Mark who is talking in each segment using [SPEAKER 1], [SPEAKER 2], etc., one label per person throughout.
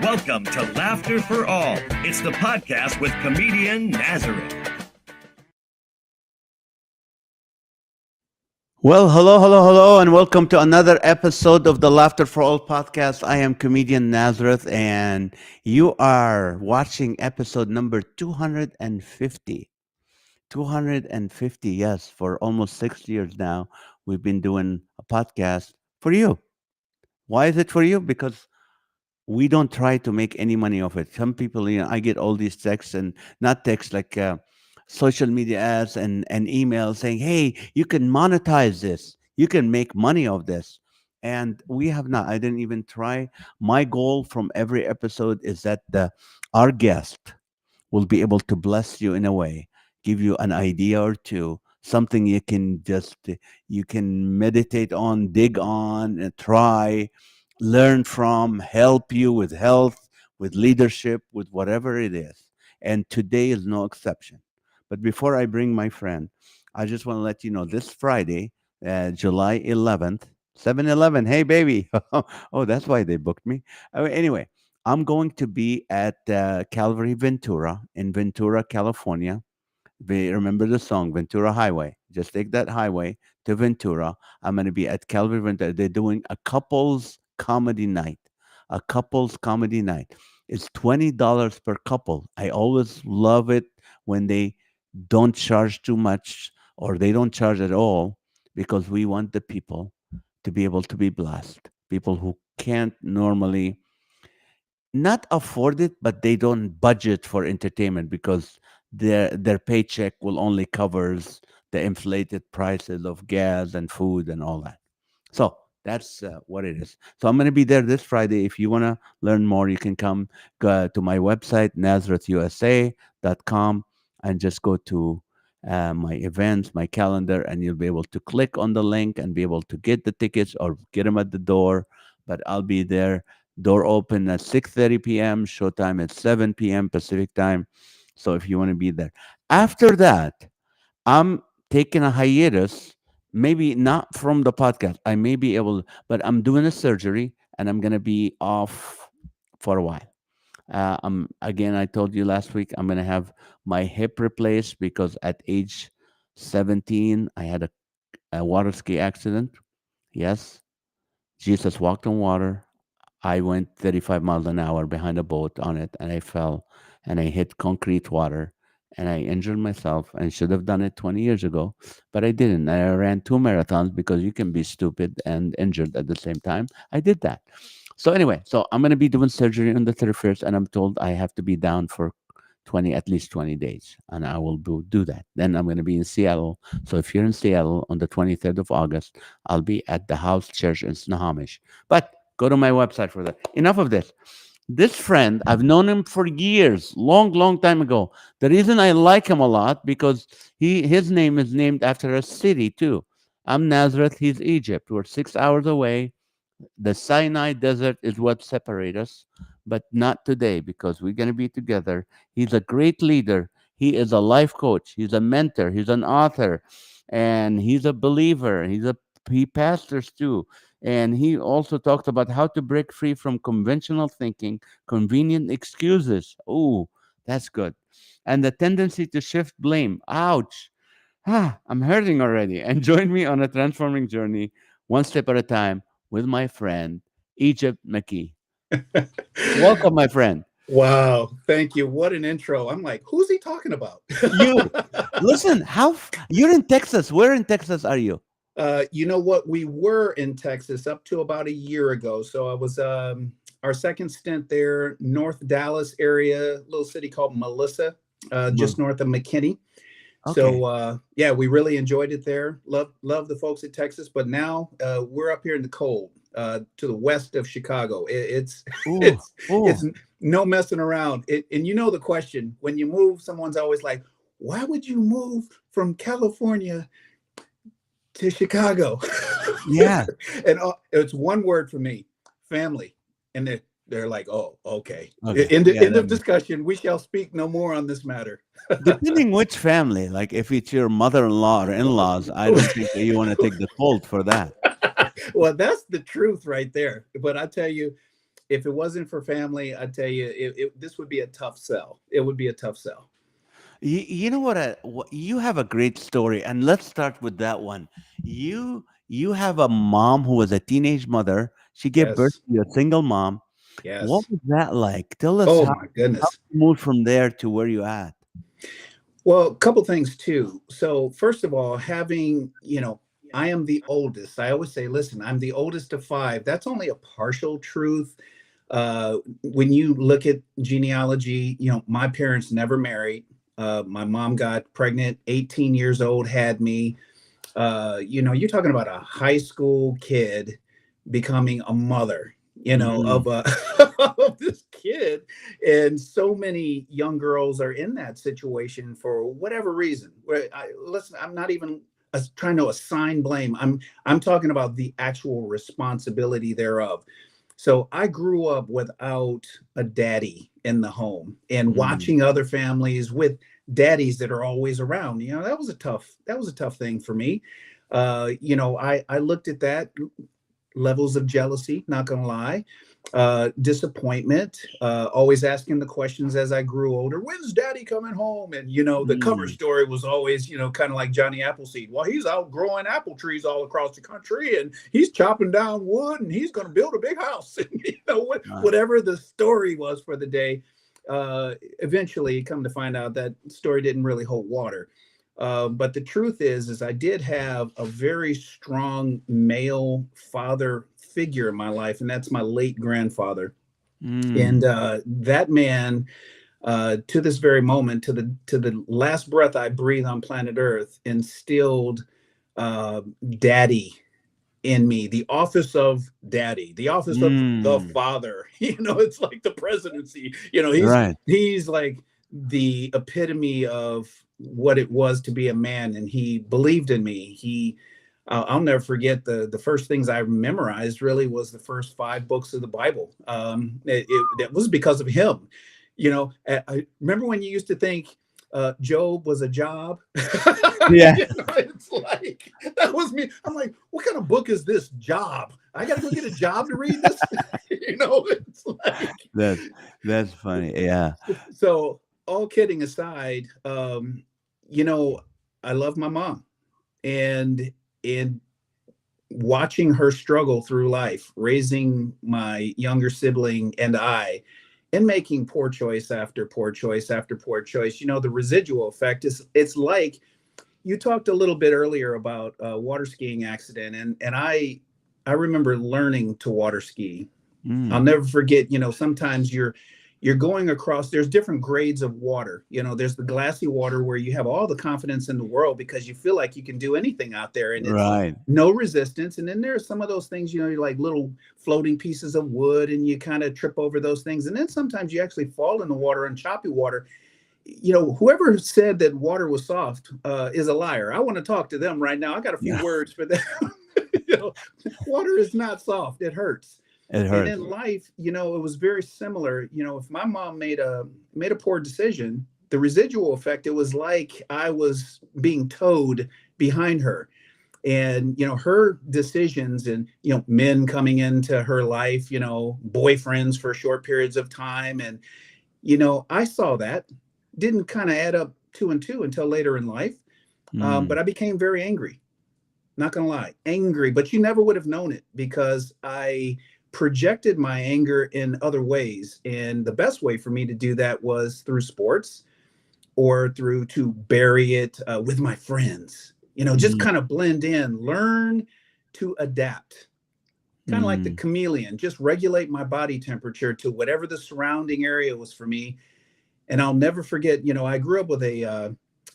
[SPEAKER 1] Welcome to Laughter for All. It's the podcast with comedian Nazareth.
[SPEAKER 2] Well, hello, and welcome to another episode of the Laughter for All podcast. I am comedian Nazareth, and you are watching episode number 250. 250, yes, for almost 6 years now, we've been doing a podcast for you. Why is it for you? Because we don't try to make any money off it. Some people, I get all these texts and not texts like social media ads and emails saying, hey, you can monetize this, you can make money of this. And we have not. I didn't even try. My goal from every episode is that our guest will be able to bless you in a way, give you an idea or two, something you can meditate on, dig on, and try, learn from, help you with health, with leadership, with whatever it is. And today is no exception. But before I bring my friend, I just want to let you know this Friday, July 11th, 7-Eleven. Hey, baby. Oh, that's why they booked me. Anyway, I'm going to be at Calvary Ventura in Ventura, California. Remember the song Ventura Highway? Just take that highway to Ventura. I'm going to be at Calvary Ventura. They're doing a couples comedy night. A couples comedy night. It's $20 per couple. I always love it when they don't charge too much or they don't charge at all, because we want the people to be able to be blessed. People who can't normally not afford it, but they don't budget for entertainment because their paycheck will only covers the inflated prices of gas and food and all that. So that's what it is. So I'm going to be there this Friday. If you want to learn more, you can come to my website, nazarethusa.com, and just go to my events, my calendar, and you'll be able to click on the link and be able to get the tickets or get them at the door. But I'll be there. Door open at 6:30 p.m. Showtime at 7 p.m. Pacific time. So if you want to be there. After that, I'm taking a hiatus, maybe not from the podcast. I may be able, but I'm doing a surgery and I'm going to be off for a while. Again, I told you last week, I'm going to have my hip replaced because at age 17, I had a water ski accident. Yes, Jesus walked on water. I went 35 miles an hour behind a boat on it, and I fell and I hit concrete water and I injured myself. And should have done it 20 years ago, but I didn't. I ran 2 marathons because you can be stupid and injured at the same time. I did that. So anyway, so I'm going to be doing surgery on the 31st, and I'm told I have to be down for at least 20 days, and I will do that. Then I'm going to be in Seattle. So if you're in Seattle on the 23rd of August, I'll be at the House Church in Snohomish. But go to my website for that. Enough of this. This friend, I've known him for years, long time ago. The reason I like him a lot because his name is named after a city too. I'm Nazareth, he's Egypt. We're 6 hours away. The Sinai Desert is what separates us, but not today because we're going to be together. He's a great leader. He is a life coach. He's a mentor. He's an author, and he's a believer. He pastors too, and he also talks about how to break free from conventional thinking, convenient excuses. Oh, that's good, and the tendency to shift blame. Ouch. I'm hurting already. And join me on a transforming journey, one step at a time, with my friend, Egypt McKee. Welcome, my friend.
[SPEAKER 3] Wow. Thank you. What an intro. I'm like, who's he talking about?
[SPEAKER 2] You listen, you're in Texas. Where in Texas are you?
[SPEAKER 3] You know what? We were in Texas up to about a year ago. So I was our second stint there, North Dallas area, little city called Melissa, just north of McKinney.
[SPEAKER 2] Okay.
[SPEAKER 3] So yeah, we really enjoyed it there. Love the folks at Texas, but now we're up here in the cold, to the west of Chicago. It's it's no messing around. And you know the question when you move, someone's always like, "Why would you move from California to Chicago?"
[SPEAKER 2] Yeah.
[SPEAKER 3] And it's one word for me: family. And they're like, "Oh, okay."
[SPEAKER 2] Okay.
[SPEAKER 3] End
[SPEAKER 2] Yeah,
[SPEAKER 3] of discussion. We shall speak no more on this matter.
[SPEAKER 2] depending which family, like if it's your mother-in-law or in-laws, I don't think that you want to take the fault for that.
[SPEAKER 3] Well, that's the truth right there. But I tell you, if it wasn't for family, I tell you, this would be a tough sell. It would be a tough sell.
[SPEAKER 2] You know what, you have a great story, and let's start with that one. You have a mom who was a teenage mother. She gave birth
[SPEAKER 3] Yes.
[SPEAKER 2] to a single mom. What
[SPEAKER 3] Yes.
[SPEAKER 2] was that like? Tell us
[SPEAKER 3] Oh
[SPEAKER 2] how
[SPEAKER 3] my goodness.
[SPEAKER 2] you moved from there to where you at.
[SPEAKER 3] Well, a couple things too. So first of all, I am the oldest. I always say, listen, I'm the oldest of five. That's only a partial truth. When you look at genealogy, my parents never married. My mom got pregnant, 18 years old, had me. You're talking about a high school kid becoming a mother,
[SPEAKER 2] Mm,
[SPEAKER 3] of of this kid. And so many young girls are in that situation for whatever reason. Listen, I'm not even trying to assign blame. I'm talking about the actual responsibility thereof. So I grew up without a daddy in the home, and
[SPEAKER 2] mm,
[SPEAKER 3] watching other families with daddies that are always around. That was a tough thing for me. I looked at that, levels of jealousy, not gonna lie, disappointment, always asking the questions as I grew older, when's daddy coming home? And the cover
[SPEAKER 2] mm.
[SPEAKER 3] story was always, kind of like Johnny Appleseed. Well, he's out growing apple trees all across the country, and he's chopping down wood, and he's going to build a big house. And
[SPEAKER 2] Right.
[SPEAKER 3] whatever the story was for the day, eventually come to find out that story didn't really hold water. But the truth is I did have a very strong male father figure in my life, and that's my late grandfather. And
[SPEAKER 2] Mm,
[SPEAKER 3] that man, to this very moment, to the last breath I breathe on planet Earth, instilled daddy in me, the office of daddy, the office of the
[SPEAKER 2] mm.
[SPEAKER 3] father. It's like the presidency. he's
[SPEAKER 2] Right.
[SPEAKER 3] he's like the epitome of what it was to be a man, and he believed in me. I'll never forget the first things I memorized really was the first 5 books of the Bible. That was because of him. I remember when you used to think Job was a job.
[SPEAKER 2] Yeah.
[SPEAKER 3] It's like that was me. I'm like, what kind of book is this? Job? I got to go get a job to read this. It's like
[SPEAKER 2] That's that's funny. Yeah.
[SPEAKER 3] so. All kidding aside, I love my mom, and watching her struggle through life, raising my younger sibling and I, and making poor choice after poor choice after poor choice. The residual effect is, it's like you talked a little bit earlier about a water skiing accident, and I remember learning to water ski. I'll
[SPEAKER 2] Mm.
[SPEAKER 3] never forget, sometimes you're going across, there's different grades of water. There's the glassy water where you have all the confidence in the world because you feel like you can do anything out there, and it's
[SPEAKER 2] Right.
[SPEAKER 3] no resistance. And then there's some of those things, you're like little floating pieces of wood, and you kind of trip over those things. And then sometimes you actually fall in the water on choppy water. Whoever said that water was soft is a liar. I want to talk to them right now. I got a few
[SPEAKER 2] Yeah.
[SPEAKER 3] words for them. you know, Water is not soft. It hurts.
[SPEAKER 2] It
[SPEAKER 3] And
[SPEAKER 2] hurts.
[SPEAKER 3] in life, it was very similar. If my mom made a poor decision, the residual effect, it was like I was being towed behind her. And her decisions, and men coming into her life, boyfriends for short periods of time. And I saw that didn't kind of add up 2 and 2 until later in life.
[SPEAKER 2] Mm,
[SPEAKER 3] But I became very angry, not gonna lie, angry. But you never would have known it because I projected my anger in other ways. And the best way for me to do that was through sports, or through to bury it with my friends. Just
[SPEAKER 2] mm,
[SPEAKER 3] kind of blend in, learn to adapt, kind of like the
[SPEAKER 2] mm,
[SPEAKER 3] chameleon, just regulate my body temperature to whatever the surrounding area was for me. And I'll never forget, I grew up with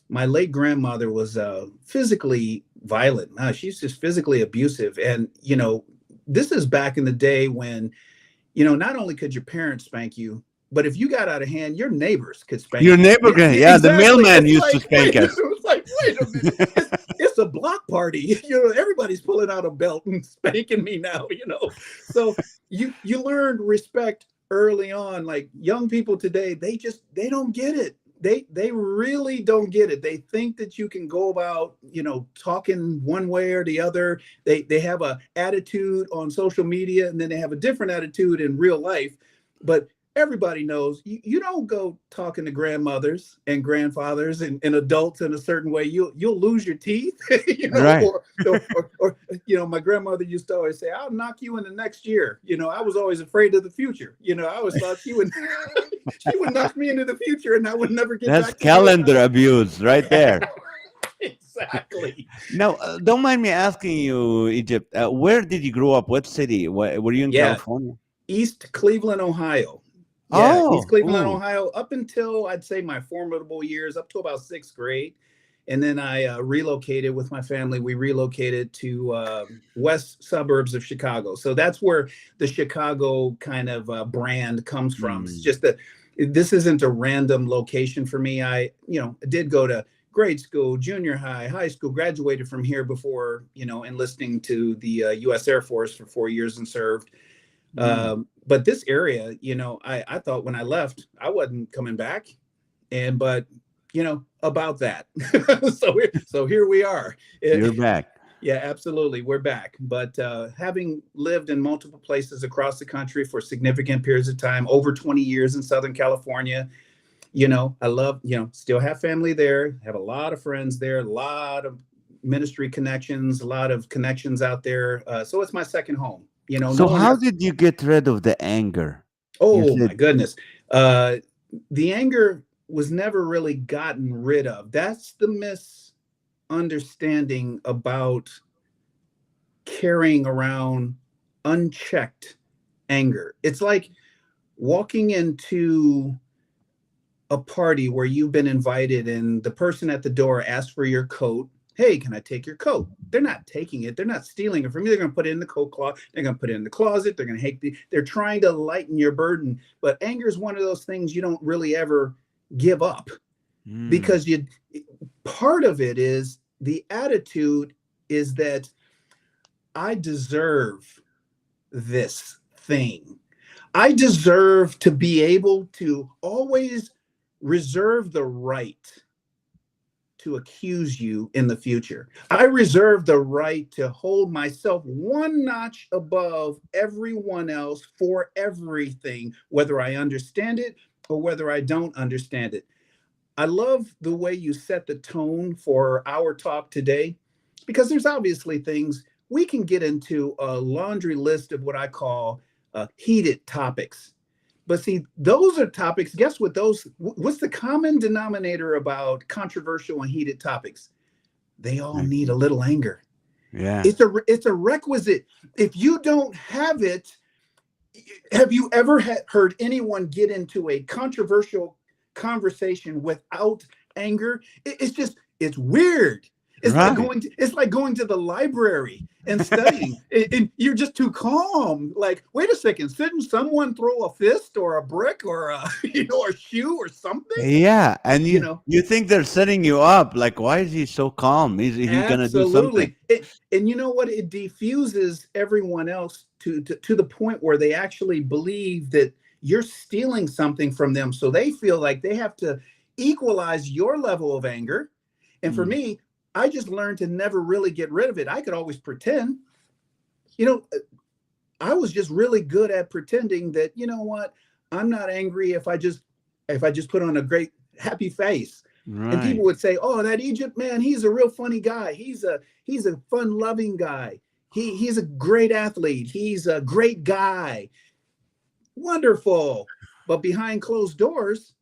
[SPEAKER 3] my late grandmother was physically violent. She's just physically abusive. And, this is back in the day when, not only could your parents spank you, but if you got out of hand, your neighbors could spank
[SPEAKER 2] your
[SPEAKER 3] you.
[SPEAKER 2] neighbor can, yeah, the
[SPEAKER 3] Exactly.
[SPEAKER 2] mailman
[SPEAKER 3] It's
[SPEAKER 2] used to
[SPEAKER 3] like,
[SPEAKER 2] spank us.
[SPEAKER 3] wait a minute. It's a block party. Everybody's pulling out a belt and spanking me now. So you learned respect early on. Like young people today, they don't get it. they really don't get it. They think that you can go about, talking one way or the other. They have a attitude on social media, and then they have a different attitude in real life. But everybody knows you don't go talking to grandmothers and grandfathers and adults in a certain way. You'll lose your teeth,
[SPEAKER 2] Right.
[SPEAKER 3] or my grandmother used to always say, "I'll knock you in the next year." I was always afraid of the future. I always thought she would knock me into the future, and I would never get
[SPEAKER 2] That's
[SPEAKER 3] back to
[SPEAKER 2] calendar abuse right there.
[SPEAKER 3] Exactly.
[SPEAKER 2] Now, don't mind me asking you, Egypt, where did you grow up? What city? Were you in
[SPEAKER 3] Yeah,
[SPEAKER 2] California?
[SPEAKER 3] East Cleveland, Ohio. Yeah, East
[SPEAKER 2] Oh,
[SPEAKER 3] Cleveland,
[SPEAKER 2] oh.
[SPEAKER 3] Ohio, up until I'd say my formidable years, up to about sixth grade. And then I relocated with my family. We relocated to west suburbs of Chicago. So that's where the Chicago kind of brand comes from. It's
[SPEAKER 2] Mm.
[SPEAKER 3] just that this isn't a random location for me. I did go to grade school, junior high, high school, graduated from here before, enlisting to the U.S. Air Force for 4 years and served.
[SPEAKER 2] Mm.
[SPEAKER 3] But this area, I thought when I left, I wasn't coming back. But about that. so here we are.
[SPEAKER 2] You're back.
[SPEAKER 3] Yeah, absolutely. We're back. But having lived in multiple places across the country for significant periods of time, over 20 years in Southern California, I love, still have family there, have a lot of friends there, a lot of ministry connections, a lot of connections out there. So it's my second home. No
[SPEAKER 2] So
[SPEAKER 3] one
[SPEAKER 2] how
[SPEAKER 3] has.
[SPEAKER 2] did you get rid of the anger? You
[SPEAKER 3] Oh my
[SPEAKER 2] said,
[SPEAKER 3] goodness. The anger was never really gotten rid of. That's the misunderstanding about carrying around unchecked anger. It's like walking into a party where you've been invited and the person at the door asks for your coat. Hey, can I take your coat? They're not taking it. They're not stealing it from you. They're going to put it in the coat closet. They're going to put it in the closet. They're going to they're trying to lighten your burden. But anger is one of those things you don't really ever give up,
[SPEAKER 2] mm,
[SPEAKER 3] because part of it is the attitude is that I deserve this thing. I deserve to be able to always reserve the right to accuse you in the future. I reserve the right to hold myself one notch above everyone else for everything, whether I understand it or whether I don't understand it. I love the way you set the tone for our talk today, because there's obviously things we can get into a laundry list of what I call heated topics. But see, those are topics. Guess what? What's the common denominator about controversial and heated topics? They all
[SPEAKER 2] right.
[SPEAKER 3] need a little anger.
[SPEAKER 2] Yeah.
[SPEAKER 3] It's a requisite. If you don't have it, have you ever heard anyone get into a controversial conversation without anger? It's weird.
[SPEAKER 2] Right.
[SPEAKER 3] It's like going to the library and studying, and you're just too calm. Like, wait a second, shouldn't someone throw a fist or a brick or a a shoe or something?
[SPEAKER 2] Yeah. And
[SPEAKER 3] You
[SPEAKER 2] you
[SPEAKER 3] know,
[SPEAKER 2] you think they're setting you up. Like, why is he so calm? He's gonna do something.
[SPEAKER 3] Absolutely. And you know what? It diffuses everyone else to the point where they actually believe that you're stealing something from them. So they feel like they have to equalize your level of anger. And for
[SPEAKER 2] Mm.
[SPEAKER 3] me, I just learned to never really get rid of it. I could always pretend. You know, I was just really good at pretending that, you know what, I'm not angry if I just put on a great happy face. And people
[SPEAKER 2] Right.
[SPEAKER 3] would say, "Oh, that Egypt man, he's a real funny guy. He's a fun-loving guy. He's a great athlete. He's a great guy. Wonderful." But behind closed doors,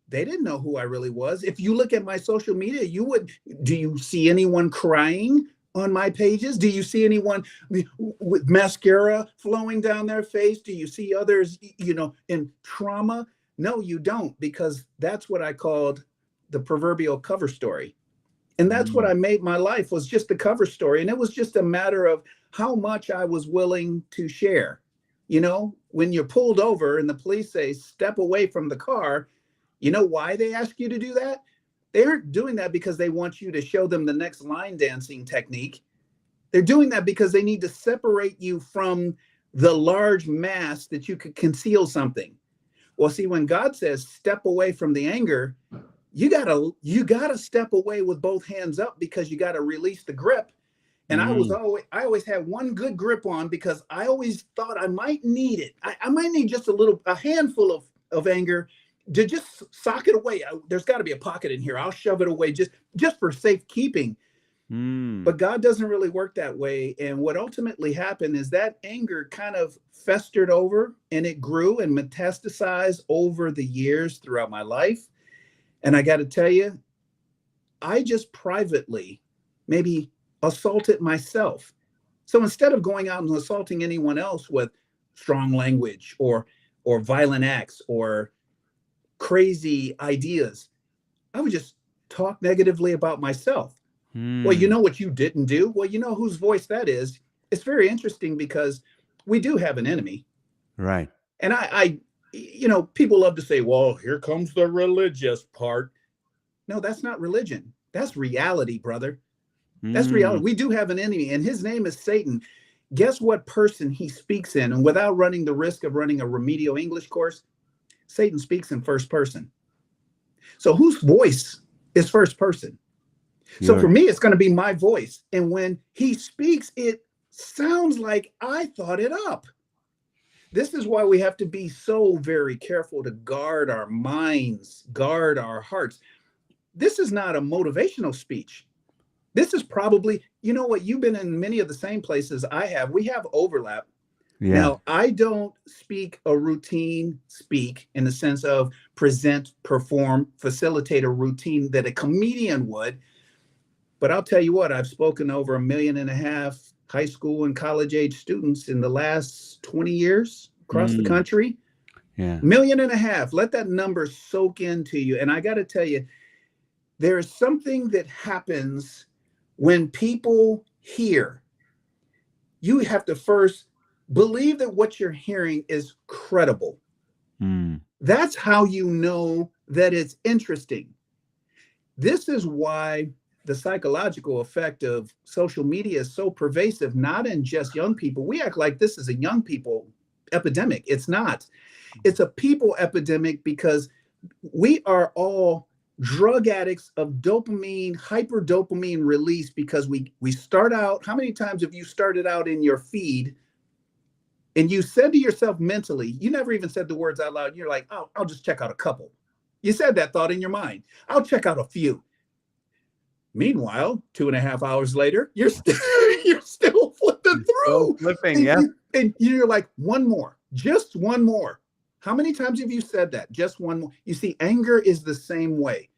[SPEAKER 3] they didn't know who I really was. If you look at my social media, do you see anyone crying on my pages? Do you see anyone with mascara flowing down their face? Do you see others, in trauma? No, you don't, because that's what I called the proverbial cover story. And that's what
[SPEAKER 2] Mm.
[SPEAKER 3] I made my life, was just the cover story. And it was just a matter of how much I was willing to share. When you're pulled over and the police say, step away from the car, you know why they ask you to do that? They aren't doing that because they want you to show them the next line dancing technique. They're doing that because they need to separate you from the large mass that you could conceal something. Well, see, when God says step away from the anger, you gotta step away with both hands up because you gotta release the grip. And
[SPEAKER 2] Mm,
[SPEAKER 3] I always had one good grip on because I always thought I might need it. I might need just a handful of anger to just sock it away. There's got to be a pocket in here. I'll shove it away just for safekeeping.
[SPEAKER 2] mm,
[SPEAKER 3] But God doesn't really work that way. And what ultimately happened is that anger kind of festered over and it grew and metastasized over the years throughout my life. And I got to tell you, I just privately maybe assaulted myself. So instead of going out and assaulting anyone else with strong language or violent acts or crazy ideas, I would just talk negatively about myself. Well, you
[SPEAKER 2] mm.
[SPEAKER 3] know what you didn't do? Well, you know whose voice that is. It's very interesting because we do have an enemy.
[SPEAKER 2] Right.
[SPEAKER 3] And people love to say, well, here comes the religious part. No, that's not religion. That's reality, brother. That's reality.
[SPEAKER 2] Mm,
[SPEAKER 3] We do have an enemy, and his name is Satan. Guess what person he speaks in? And without running the risk of running a remedial English course, Satan speaks in first person. So whose voice is first person? So for
[SPEAKER 2] you're
[SPEAKER 3] me, it's going to be my voice. And when he speaks, it sounds like I thought it up. This is why we have to be so very careful to guard our minds, guard our hearts. This is not a motivational speech. This is probably, you know what, you've been in many of the same places I have. We have overlap.
[SPEAKER 2] yeah.
[SPEAKER 3] Now, I don't speak a routine speak in the sense of present, perform, facilitate a routine that a comedian would. But I'll tell you what, I've spoken over 1.5 million high school and college age students in the last 20 years across the
[SPEAKER 2] Mm,
[SPEAKER 3] country.
[SPEAKER 2] yeah.
[SPEAKER 3] 1.5 million. Let that number soak into you. And I got to tell you, there is something that happens when people hear. You have to first believe that what you're hearing is credible.
[SPEAKER 2] Mm,
[SPEAKER 3] That's how you know that it's interesting. This is why the psychological effect of social media is so pervasive, not in just young people. We act like this is a young people epidemic. It's not. It's a people epidemic because we are all drug addicts of dopamine, hyper dopamine release because we start out. How many times have you started out in your feed and you said to yourself mentally, you never even said the words out loud. You're like, oh, I'll just check out a couple. You said that thought in your mind. I'll check out a few. Meanwhile, 2.5 hours later, you're still flipping
[SPEAKER 2] still
[SPEAKER 3] through,
[SPEAKER 2] flipping.
[SPEAKER 3] and,
[SPEAKER 2] Yeah.
[SPEAKER 3] and you're like, one more, just one more. How many times have you said that? Just one more. You see, anger is the same way.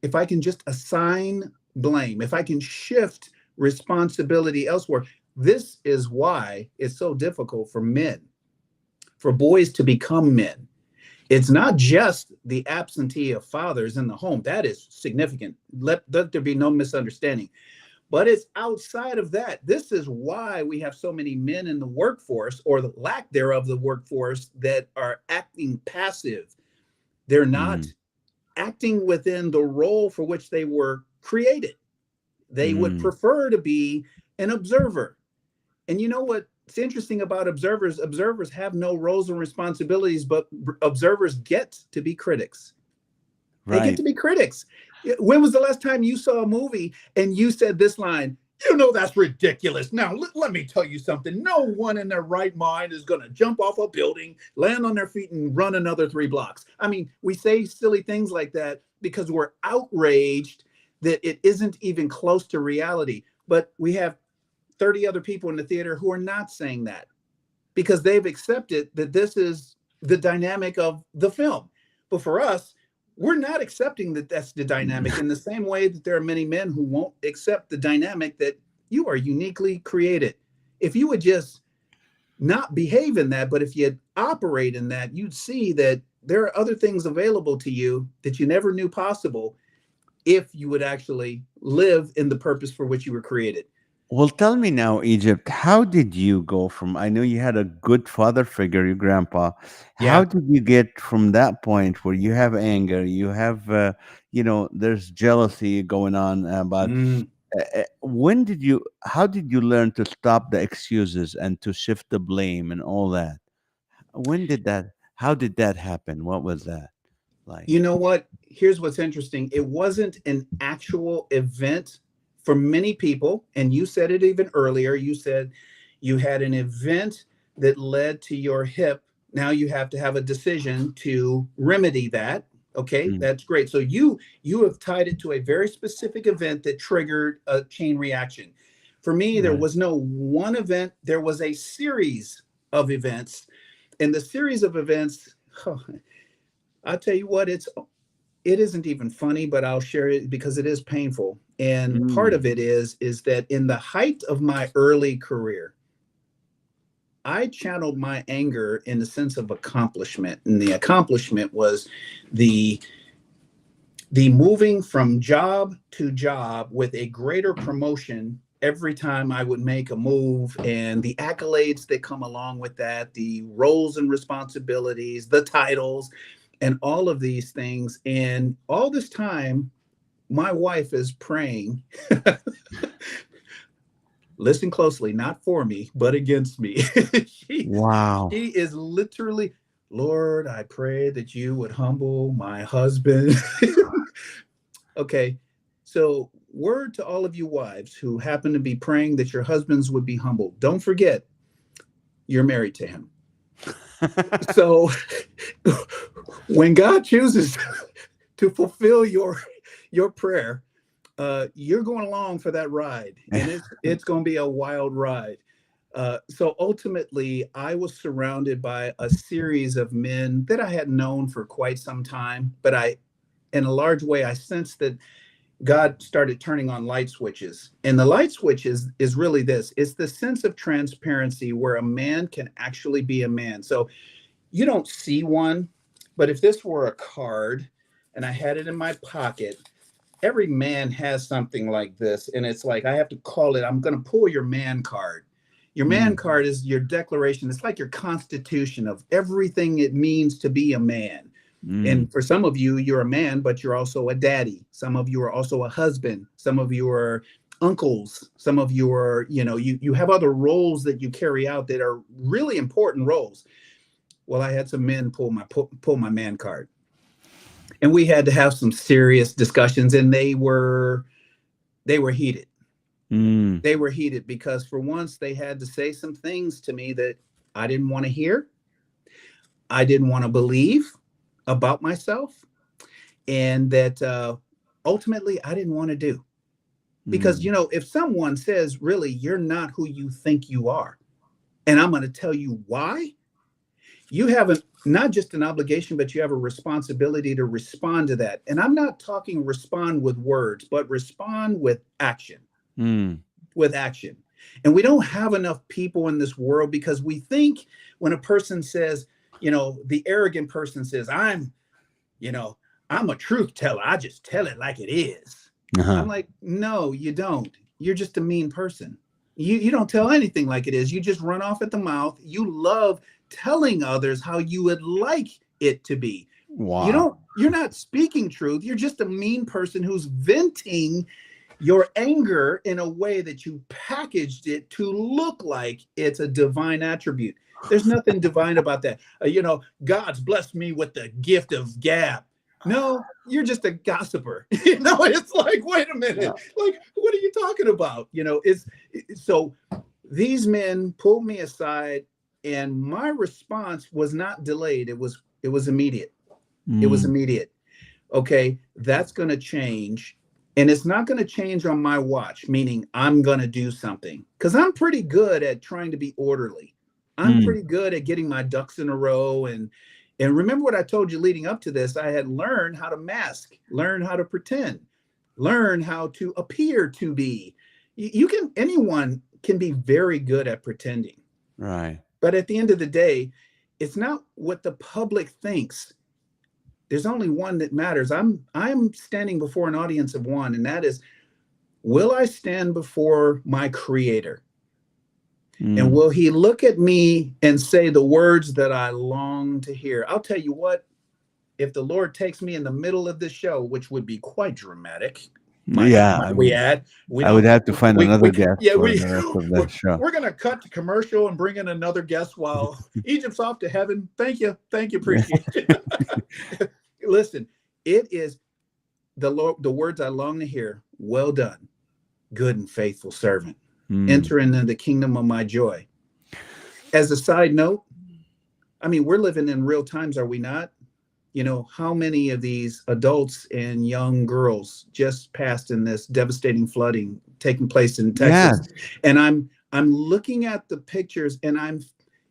[SPEAKER 3] If I can just assign blame, if I can shift responsibility elsewhere, this is why it's so difficult for men, for boys to become men. It's not just the absentee of fathers in the home. That is significant. Let there be no misunderstanding. But it's outside of that. This is why we have so many men in the workforce, or the lack thereof, the workforce, that are acting passive. They're not
[SPEAKER 2] Mm,
[SPEAKER 3] acting within the role for which they were created. They would
[SPEAKER 2] mm,
[SPEAKER 3] prefer to be an observer. And you know what's interesting about observers? Observers have no roles and responsibilities, but observers get to be critics. They get
[SPEAKER 2] right.
[SPEAKER 3] to be critics. When was the last time you saw a movie and you said this line? You know, that's ridiculous. Now, let me tell you something. No one in their right mind is going to jump off a building, land on their feet, and run another 3 blocks. I mean, we say silly things like that because we're outraged that it isn't even close to reality. But we have 30 other people in the theater who are not saying that because they've accepted that this is the dynamic of the film. But for us, we're not accepting that that's the dynamic in the same way that there are many men who won't accept the dynamic that you are uniquely created. If you would just not behave in that, but if you operate in that, you'd see that there are other things available to you that you never knew possible if you would actually live in the purpose for which you were created.
[SPEAKER 2] Well, tell me now, Egypt, how did you go from, I know you had a good father figure, your grandpa. How
[SPEAKER 3] Yeah.
[SPEAKER 2] did you get from that point where you have anger, you have, there's jealousy going on, but
[SPEAKER 3] Mm.
[SPEAKER 2] how did you learn to stop the excuses and to shift the blame and all that? How did that happen? What was that? Like,
[SPEAKER 3] You know what? Here's what's interesting. It wasn't an actual event for many people. And you said it even earlier. You said you had an event that led to your hip. Now you have to have a decision to remedy that. Okay,
[SPEAKER 2] mm,
[SPEAKER 3] that's great. So you have tied it to a very specific event that triggered a chain reaction. For me, there
[SPEAKER 2] right.
[SPEAKER 3] was no one event, there was a series of events. And the series of events, I'll tell you what, it isn't even funny, but I'll share it because it is painful. And part
[SPEAKER 2] Mm,
[SPEAKER 3] of it is that in the height of my early career, I channeled my anger in the sense of accomplishment. And the accomplishment was the the moving from job to job with a greater promotion every time I would make a move, and the accolades that come along with that, the roles and responsibilities, the titles, and all of these things. And all this time, my wife is praying. Listen closely, not for me, but against me. she,
[SPEAKER 2] wow.
[SPEAKER 3] she is literally, Lord, I pray that you would humble my husband. Okay, so word to all of you wives who happen to be praying that your husbands would be humbled. Don't forget, you're married to him. So when God chooses to fulfill your prayer, you're going along for that ride, and it's going to be a wild ride. So ultimately, I was surrounded by a series of men that I had known for quite some time, but in a large way, I sensed that God started turning on light switches. And the light switch is really this. It's the sense of transparency where a man can actually be a man. So you don't see one, but if this were a card and I had it in my pocket, every man has something like this. And it's like, I have to call it, I'm going to pull your man card. Your man
[SPEAKER 2] Mm,
[SPEAKER 3] card is your declaration. It's like your constitution of everything it means to be a man.
[SPEAKER 2] mm,
[SPEAKER 3] And for some of you, you're a man, but you're also a daddy. Some of you are also a husband. Some of you are uncles. Some of you are, you have other roles that you carry out that are really important roles. Well, I had some men pull my man card, and we had to have some serious discussions, and they were heated.
[SPEAKER 2] mm,
[SPEAKER 3] They were heated because for once they had to say some things to me that I didn't want to hear. I didn't want to believe about myself, and that ultimately I didn't want to do. Because,
[SPEAKER 2] mm.
[SPEAKER 3] if someone says, really, you're not who you think you are, and I'm going to tell you why, you have not just an obligation, but you have a responsibility to respond to that. And I'm not talking respond with words, but respond with action,
[SPEAKER 2] Mm.
[SPEAKER 3] with action. And we don't have enough people in this world because we think when a person says, the arrogant person says, you know, I'm a truth teller. I just tell it like it is. I'm
[SPEAKER 2] Uh-huh.
[SPEAKER 3] like, no, you don't. You're just a mean person. You don't tell anything like it is. You just run off at the mouth. You love telling others how you would like it to be.
[SPEAKER 2] Wow.
[SPEAKER 3] You're not speaking truth. You're just a mean person who's venting your anger in a way that you packaged it to look like it's a divine attribute. There's nothing divine about that. God's blessed me with the gift of gab. No, you're just a gossiper. It's like, wait a
[SPEAKER 2] Yeah.
[SPEAKER 3] minute. Like, what are you talking about? So these men pulled me aside, and my response was not delayed. It was immediate. It was
[SPEAKER 2] Mm,
[SPEAKER 3] immediate. Okay, that's going to change. And it's not going to change on my watch, meaning I'm going to do something, because I'm pretty good at trying to be orderly. I'm
[SPEAKER 2] mm,
[SPEAKER 3] pretty good at getting my ducks in a row. And remember what I told you leading up to this, I had learned how to mask, learn how to pretend, learn how to appear to be. Anyone can be very good at pretending.
[SPEAKER 2] right.
[SPEAKER 3] But at the end of the day, it's not what the public thinks. There's only one that matters. I'm standing before an audience of one, and that is, will I stand before my creator? And
[SPEAKER 2] Mm.
[SPEAKER 3] will he look at me and say the words that I long to hear? I'll tell you what, if the Lord takes me in the middle of this show, which would be quite dramatic,
[SPEAKER 2] Yeah,
[SPEAKER 3] might we add, we
[SPEAKER 2] I would
[SPEAKER 3] don't,
[SPEAKER 2] have to find
[SPEAKER 3] we
[SPEAKER 2] another
[SPEAKER 3] can,
[SPEAKER 2] guest
[SPEAKER 3] yeah,
[SPEAKER 2] for the rest of the show.
[SPEAKER 3] we're going to cut to commercial and bring in another guest while Egypt's off to heaven. Thank you. Appreciate it. Listen, it is the words I long to hear. Well done, good and faithful servant. Enter into the kingdom of my joy. As a side note, I mean, we're living in real times, are we not? You know, how many of these adults and young girls just passed in this devastating flooding taking place in Texas?
[SPEAKER 2] Yes.
[SPEAKER 3] And I'm looking at the pictures, and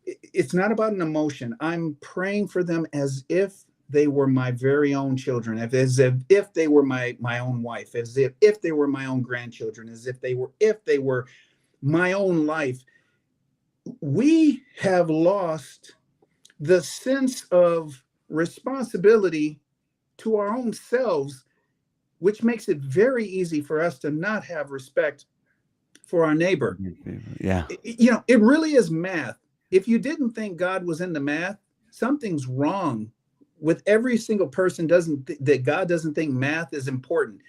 [SPEAKER 3] it's not about an emotion. I'm praying for them as if they were my very own children, as if they were my own wife, as if they were my own grandchildren, as if they were my own life. We have lost the sense of responsibility to our own selves, which makes it very easy for us to not have respect for our neighbor.
[SPEAKER 2] Yeah.
[SPEAKER 3] You know, it really is math. If you didn't think God was in the math, something's wrong with every single person that God doesn't think math is important.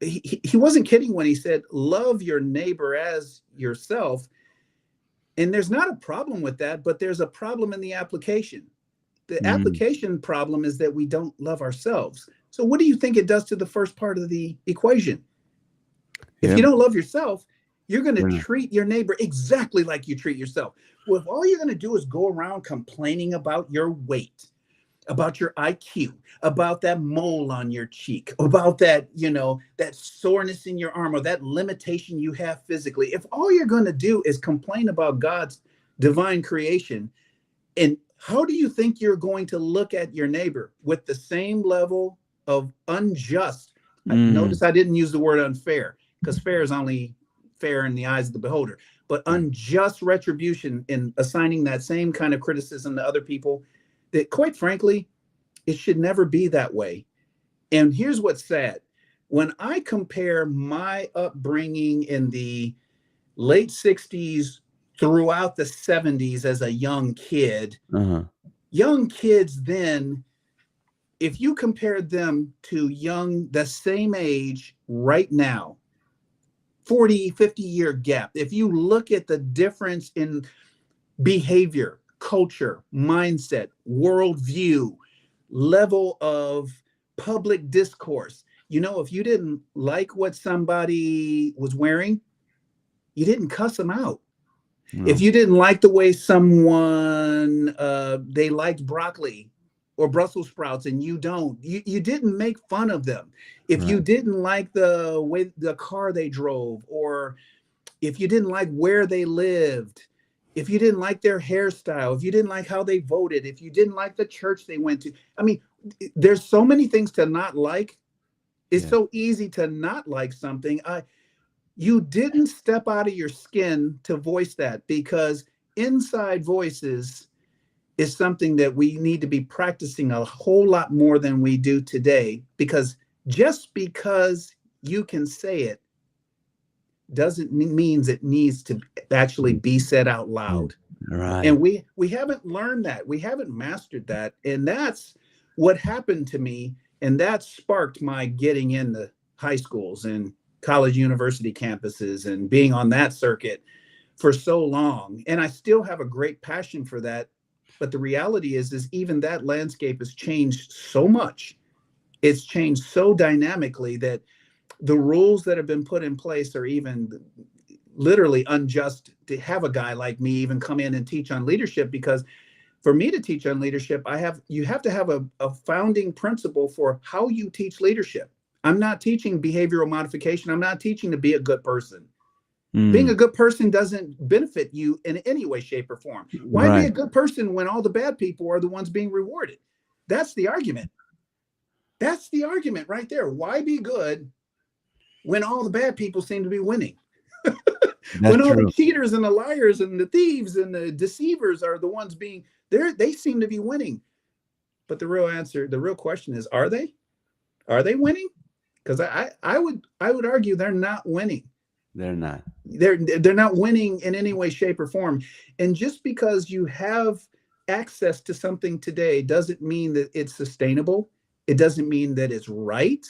[SPEAKER 3] He wasn't kidding when he said, love your neighbor as yourself. And there's not a problem with that, but there's a problem in the application. The application problem is that we don't love ourselves. So what do you think it does to the first part of the equation? If you don't love yourself, you're going to treat your neighbor exactly like you treat yourself. Well, if all you're going to do is go around complaining about your weight, about your IQ, about that mole on your cheek, about that, you know, that soreness in your arm or that limitation you have physically, if all you're going to do is complain about God's divine creation, and how do you think you're going to look at your neighbor? With the same level of unjust? Notice I didn't use the word unfair, because fair is only fair in the eyes of the beholder, but unjust retribution in assigning that same kind of criticism to other people, that quite frankly, it should never be that way. And here's what's sad. When I compare my upbringing in the late 60s throughout the 70s as a young kid, young kids then, if you compared them to the same age right now, 40, 50-year gap, if you look at the difference in behavior, culture, mindset, worldview, level of public discourse, you know, if you didn't like what somebody was wearing, you didn't cuss them out. No. If you didn't like the way someone, they liked broccoli or Brussels sprouts and you don't, you didn't make fun of them. If you didn't like the way the car they drove, or if you didn't like where they lived, if you didn't like their hairstyle, if you didn't like how they voted, if you didn't like the church they went to. I mean, there's so many things to not like. It's so easy to not like something. You didn't step out of your skin to voice that, because inside voices is something that we need to be practicing a whole lot more than we do today, because just because you can say it doesn't mean it needs to actually be said out loud.
[SPEAKER 2] Right.
[SPEAKER 3] And we haven't learned that. We haven't mastered that. And that's what happened to me. And that sparked my getting into high schools and college university campuses and being on that circuit for so long. And I still have a great passion for that. But the reality is even that landscape has changed so much. It's changed so dynamically that the rules that have been put in place are even literally unjust to have a guy like me even come in and teach on leadership. Because for me to teach on leadership, you have to have a founding principle for how you teach leadership. I'm not teaching behavioral modification. I'm not teaching to be a good person. Being a good person doesn't benefit you in any way, shape, or form. Why be a good person when all the bad people are the ones being rewarded? That's the argument. That's the argument right there. Why be good when all the bad people seem to be winning? When all the cheaters and the liars and the thieves and the deceivers are the ones they seem to be winning. But the real question is, are they? Are they winning? Because I would argue they're not winning.
[SPEAKER 2] They're not.
[SPEAKER 3] They're not winning in any way, shape, or form. And just because you have access to something today doesn't mean that it's sustainable. It doesn't mean that it's right.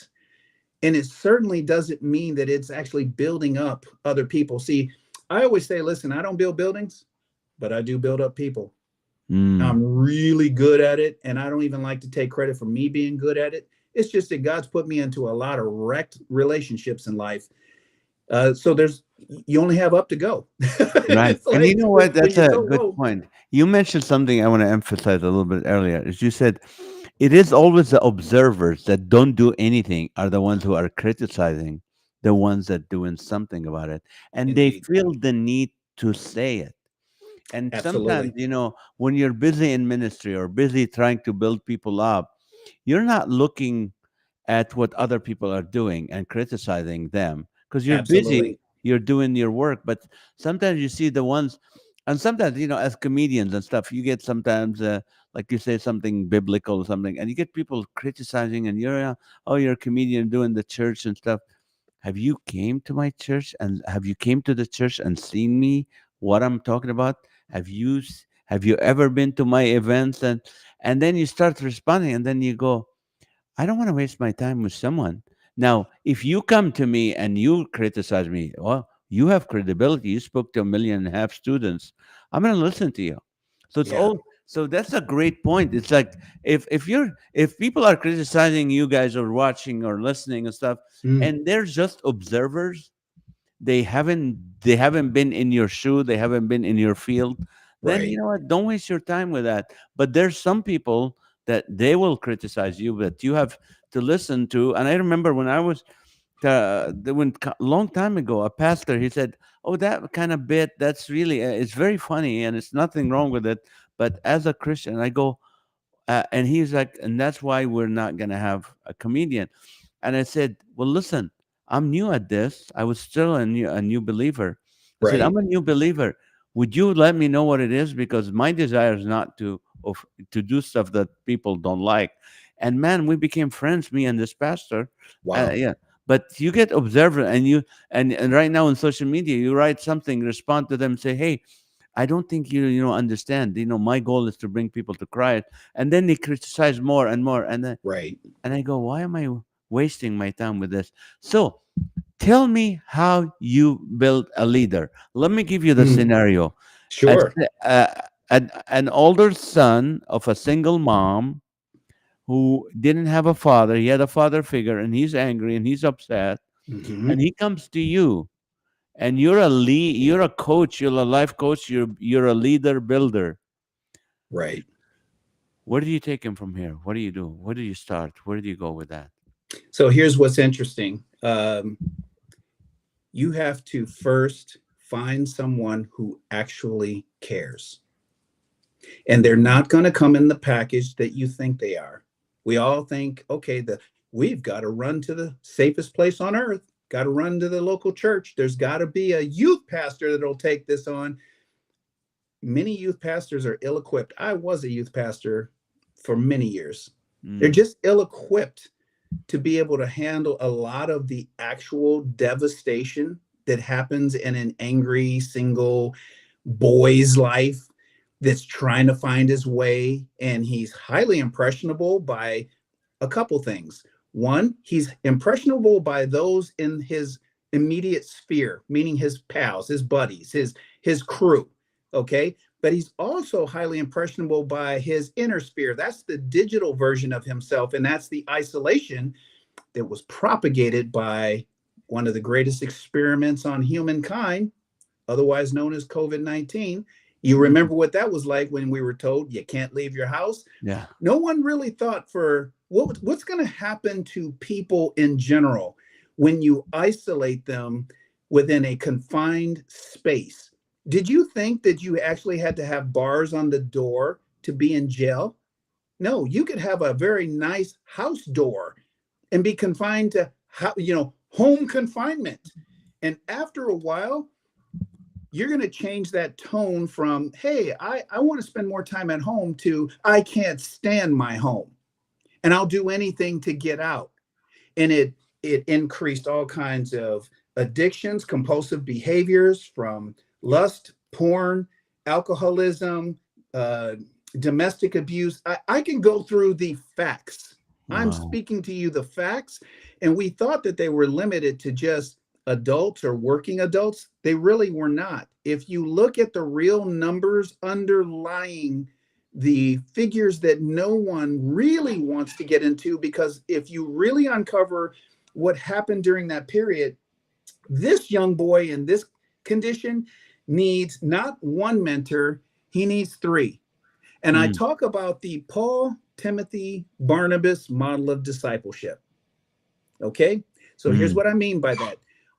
[SPEAKER 3] And it certainly doesn't mean that it's actually building up other people. See, I always say, listen, I don't build buildings, but I do build up people.
[SPEAKER 2] Mm.
[SPEAKER 3] I'm really good at it, and I don't even like to take credit for me being good at it. It's just that God's put me into a lot of wrecked relationships in life. So you only have up to go.
[SPEAKER 2] Right.
[SPEAKER 3] It's
[SPEAKER 2] And you
[SPEAKER 3] like
[SPEAKER 2] know what?
[SPEAKER 3] when
[SPEAKER 2] That's
[SPEAKER 3] you
[SPEAKER 2] a
[SPEAKER 3] go
[SPEAKER 2] good
[SPEAKER 3] low.
[SPEAKER 2] point. You mentioned something I want to emphasize a little bit earlier. Is you said it is always the observers that don't do anything are the ones who are criticizing the ones that doing something about it. And they
[SPEAKER 3] Indeed.
[SPEAKER 2] feel the need to say it. And sometimes,
[SPEAKER 3] Absolutely.
[SPEAKER 2] when you're busy in ministry or busy trying to build people up, you're not looking at what other people are doing and criticizing them because you're busy,
[SPEAKER 3] Absolutely.
[SPEAKER 2] you're doing your work. But sometimes you see the ones, and sometimes, as comedians and stuff, you get sometimes, like you say something biblical or something, and you get people criticizing, and oh, you're a comedian doing the church and stuff. Have you came to my church, and have you came to the church and seen me what I'm talking about? Have you ever been to my events? And then you start responding, and then you go, I don't want to waste my time with someone. Now, if you come to me and you criticize me, well, you have credibility. You spoke to 1.5 million students. I'm going to listen to you. So it's
[SPEAKER 3] Yeah.
[SPEAKER 2] all. So that's a great point. It's like if people are criticizing you guys or watching or listening and stuff,
[SPEAKER 3] Mm,
[SPEAKER 2] and they're just observers, they haven't been in your shoe, they haven't been in your field, then
[SPEAKER 3] right.
[SPEAKER 2] you know what, don't waste your time with that. But there's some people that they will criticize you, but you have to listen to. And I remember when I was long time ago, a pastor, he said, oh, that kind of bit, that's really it's very funny and it's nothing wrong with it, but as a Christian, I go, and he's like, and that's why we're not going to have a comedian. And I said, well, listen, I'm new at this. I was still a new believer. I said,
[SPEAKER 3] Right.
[SPEAKER 2] I'm a new believer. Would you let me know what it is? Because my desire is not to do stuff that people don't like. And man, we became friends, me and this pastor.
[SPEAKER 3] Wow.
[SPEAKER 2] Yeah. But you get observant, and right now on social media, you write something, respond to them, say, hey, I don't think you understand. My goal is to bring people to Christ. And then they criticize more and more.
[SPEAKER 3] Right.
[SPEAKER 2] And I go, why am I wasting my time with this? So tell me how you build a leader. Let me give you the
[SPEAKER 3] Mm,
[SPEAKER 2] scenario. A,
[SPEAKER 3] sure.
[SPEAKER 2] an older son of a single mom who didn't have a father. He had a father figure, and he's angry and he's upset.
[SPEAKER 3] Hmm.
[SPEAKER 2] And he comes to you, and you're a coach, you're a life coach, you're a leader builder.
[SPEAKER 3] Right.
[SPEAKER 2] Where do you take him from here? What do you do? Where do you start? Where do you go with that?
[SPEAKER 3] So here's what's interesting. You have to first find someone who actually cares. And they're not going to come in the package that you think they are. We all think, okay, we've got to run to the safest place on earth, got to run to the local church. There's got to be a youth pastor that'll take this on. Many youth pastors are ill equipped. I was a youth pastor for many years. They're
[SPEAKER 2] Mm,
[SPEAKER 3] just ill equipped to be able to handle a lot of the actual devastation that happens in an angry single boy's life that's trying to find his way. And he's highly impressionable by a couple things. One, he's impressionable by those in his immediate sphere, meaning his pals, his buddies, his crew. Okay. But he's also highly impressionable by his inner sphere. That's the digital version of himself. And that's the isolation that was propagated by one of the greatest experiments on humankind, otherwise known as COVID-19. You
[SPEAKER 2] mm,
[SPEAKER 3] remember what that was like when we were told you can't leave your house?
[SPEAKER 2] yeah.
[SPEAKER 3] No one really thought for what's going to happen to people in general when you isolate them within a confined space. Did you think that you actually had to have bars on the door to be in jail? No, you could have a very nice house door and be confined to home confinement. And after a while, you're going to change that tone from, hey, I want to spend more time at home, to I can't stand my home and I'll do anything to get out. And it increased all kinds of addictions, compulsive behaviors, from lust, porn, alcoholism, uh, domestic abuse. I can go through the facts. I'm
[SPEAKER 2] Wow.
[SPEAKER 3] speaking to you the facts. And we thought that they were limited to just adults or working adults. They really were not. If you look at the real numbers underlying the figures that no one really wants to get into, because if you really uncover what happened during that period, this young boy in this condition needs not one mentor, he needs three. And I talk about the Paul, Timothy, Barnabas model of discipleship. Okay, so here's what I mean by that.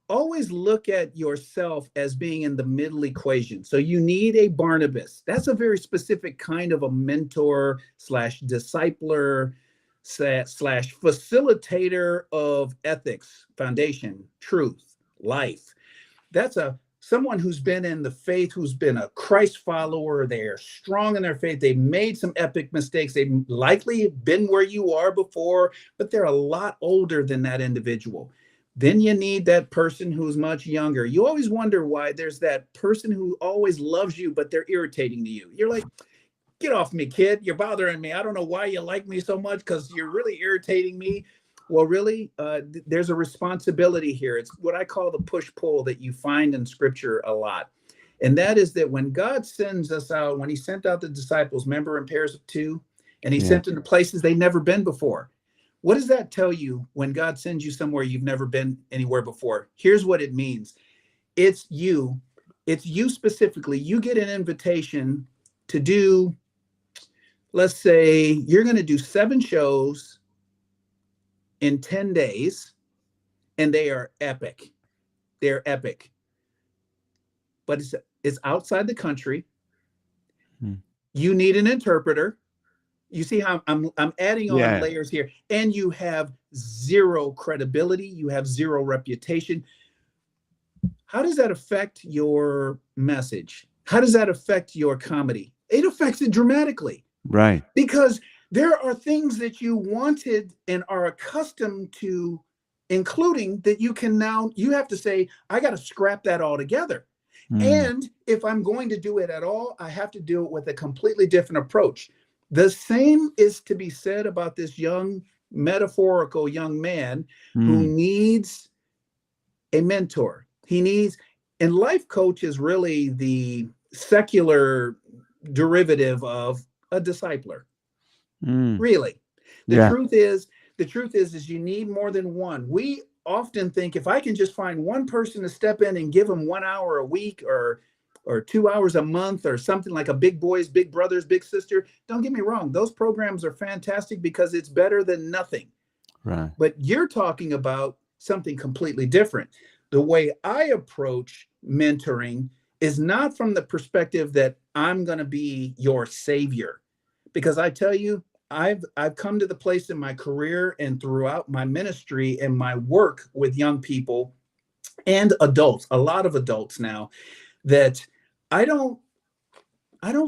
[SPEAKER 3] Always look at yourself as being in the middle equation. So you need a Barnabas. That's a very specific kind of a mentor slash discipler slash facilitator of ethics, foundation, truth, life. That's someone who's been in the faith, who's been a Christ follower. They're strong in their faith. They've made some epic mistakes. They've likely been where you are before, but they're a lot older than that individual. Then you need that person who's much younger. You always wonder why there's that person who always loves you, but they're irritating to you. You're like, get off me, kid. You're bothering me. I don't know why you like me so much, because you're really irritating me. Well, really, there's a responsibility here. It's what I call the push-pull that you find in Scripture a lot. And that is that when God sends us out, when he sent out the disciples, remember, in pairs of two, and he sent them to places they'd never been before. What does that tell you when God sends you somewhere you've never been anywhere before? Here's what it means. It's you specifically. You get an invitation to do, let's say you're going to do 7 shows in 10 days, and they are epic. They're epic. But it's outside the country. You need an interpreter. You see how I'm adding on layers here, and you have zero credibility. You have zero reputation. How does that affect your message? How does that affect your comedy? It affects it dramatically.
[SPEAKER 2] Right.
[SPEAKER 3] Because there are things that you wanted and are accustomed to including that you have to say, I got to scrap that all together. And if I'm going to do it at all, I have to do it with a completely different approach. The same is to be said about this metaphorical young man who needs a mentor. And Life Coach is really the secular derivative of a discipler. Really. The truth is you need more than one. We often think, if I can just find one person to step in and give them 1 hour a week or 2 hours a month or something, like a Big Boys, Big Brothers, Big Sister. Don't get me wrong. Those programs are fantastic because it's better than nothing.
[SPEAKER 2] Right.
[SPEAKER 3] But you're talking about something completely different. The way I approach mentoring is not from the perspective that I'm going to be your savior, because I tell you, I've come to the place in my career and throughout my ministry and my work with young people and adults, a lot of adults now, that I don't